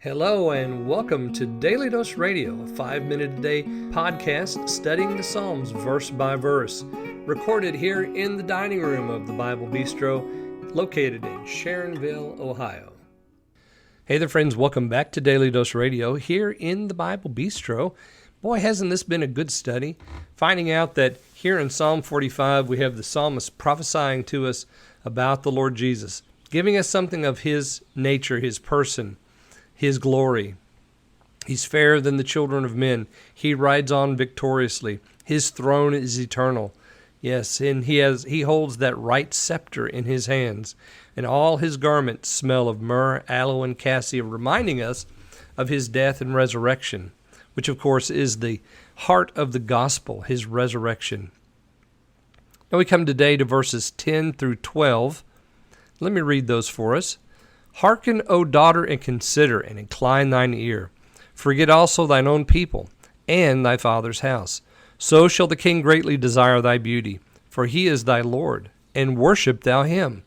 Hello and welcome to Daily Dose Radio, a 5-minute-a-day podcast studying the Psalms verse by verse, recorded here in the dining room of the Bible Bistro, located in Sharonville, Ohio. Hey there friends, welcome back to Daily Dose Radio here in the Bible Bistro. Boy, hasn't this been a good study? Finding out that here in Psalm 45 we have the psalmist prophesying to us about the Lord Jesus, giving us something of His nature, His person, His glory. He's fairer than the children of men. He rides on victoriously. His throne is eternal. Yes, and he holds that right scepter in his hands, and all his garments smell of myrrh, aloe, and cassia, reminding us of his death and resurrection, which of course is the heart of the gospel, his resurrection. Now we come today to verses 10 through 12. Let me read those for us. Hearken, O daughter, and consider, and incline thine ear. Forget also thine own people, and thy father's house. So shall the king greatly desire thy beauty, for he is thy Lord, and worship thou him.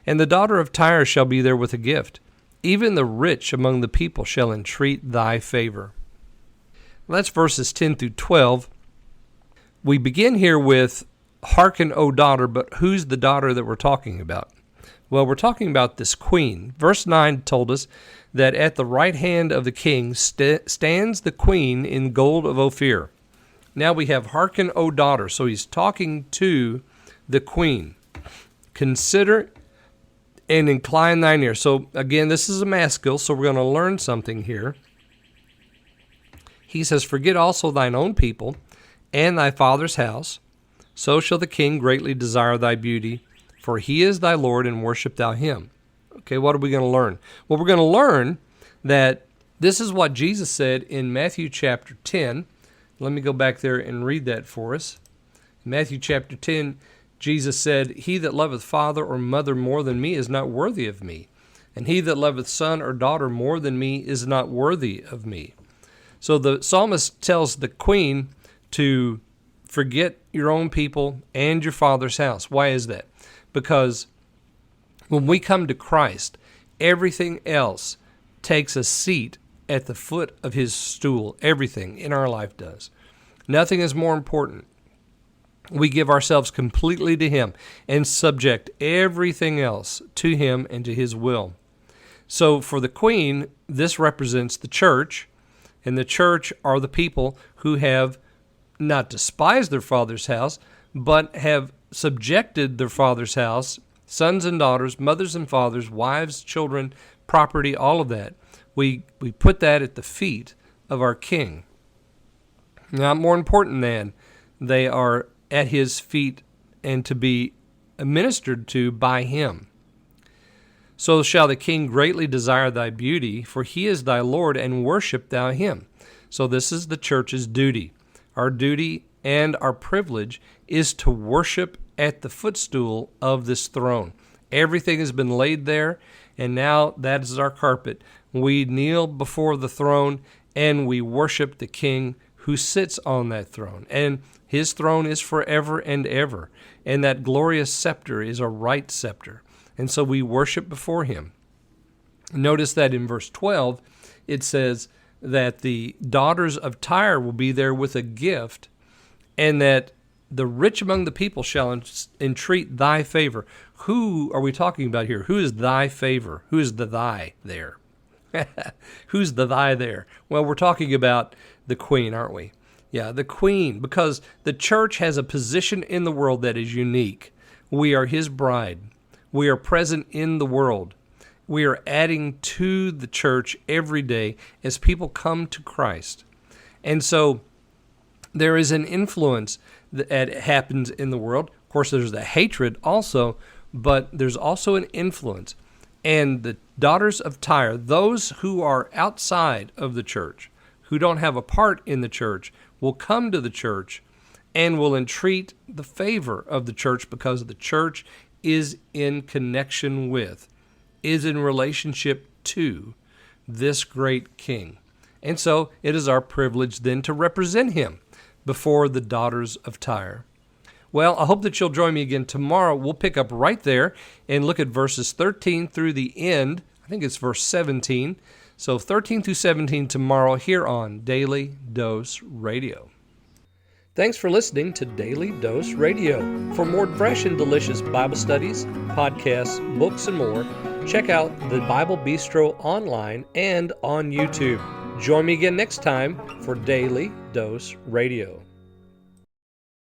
And the daughter of Tyre shall be there with a gift. Even the rich among the people shall entreat thy favor. Well, that's verses 10 through 12. We begin here with, Hearken, O daughter, but who's the daughter that we're talking about? Well, we're talking about this queen. Verse 9 told us that at the right hand of the king stands the queen in gold of Ophir. Now we have Hearken, O daughter. So he's talking to the queen. Consider and incline thine ear. So again, this is a maskil, so we're going to learn something here. He says, Forget also thine own people and thy father's house. So shall the king greatly desire thy beauty, for he is thy Lord, and worship thou him. Okay, what are we going to learn? Well, we're going to learn that this is what Jesus said in Matthew chapter 10. Let me go back there and read that for us. In Matthew chapter 10, Jesus said, He that loveth father or mother more than me is not worthy of me, and he that loveth son or daughter more than me is not worthy of me. So the psalmist tells the queen to forget your own people and your father's house. Why is that? Because when we come to Christ, everything else takes a seat at the foot of his stool. Everything in our life does. Nothing is more important. We give ourselves completely to him and subject everything else to him and to his will. So for the queen, this represents the church, and the church are the people who have not despised their father's house, but have subjected their father's house, sons and daughters, mothers and fathers, wives, children, property, all of that. We put that at the feet of our king. Not more important than they are at his feet and to be ministered to by him. So shall the king greatly desire thy beauty, for he is thy Lord, and worship thou him. So this is the church's duty. Our duty and our privilege is to worship at the footstool of this throne. Everything has been laid there, and now that is our carpet. We kneel before the throne, and we worship the King who sits on that throne. And his throne is forever and ever, and that glorious scepter is a right scepter. And so we worship before him. Notice that in verse 12, it says that the daughters of Tyre will be there with a gift, and that the rich among the people shall entreat thy favor. Who are we talking about here? Who is thy favor? Who is the thy there? Who's the thy there? Well, we're talking about the queen, aren't we? Yeah, the queen, because the church has a position in the world that is unique. We are his bride. We are present in the world. We are adding to the church every day as people come to Christ. And so there is an influence that happens in the world. Of course, there's the hatred also, but there's also an influence. And the daughters of Tyre, those who are outside of the church, who don't have a part in the church, will come to the church and will entreat the favor of the church, because the church is in connection with, is in relationship to this great king. And so it is our privilege then to represent him before the daughters of Tyre. Well, I hope that you'll join me again tomorrow. We'll pick up right there and look at verses 13 through the end. I think it's verse 17. So 13 through 17 tomorrow here on Daily Dose Radio. Thanks for listening to Daily Dose Radio. For more fresh and delicious Bible studies, podcasts, books, and more, check out the Bible Bistro online and on YouTube. Join me again next time for Daily Dose Radio.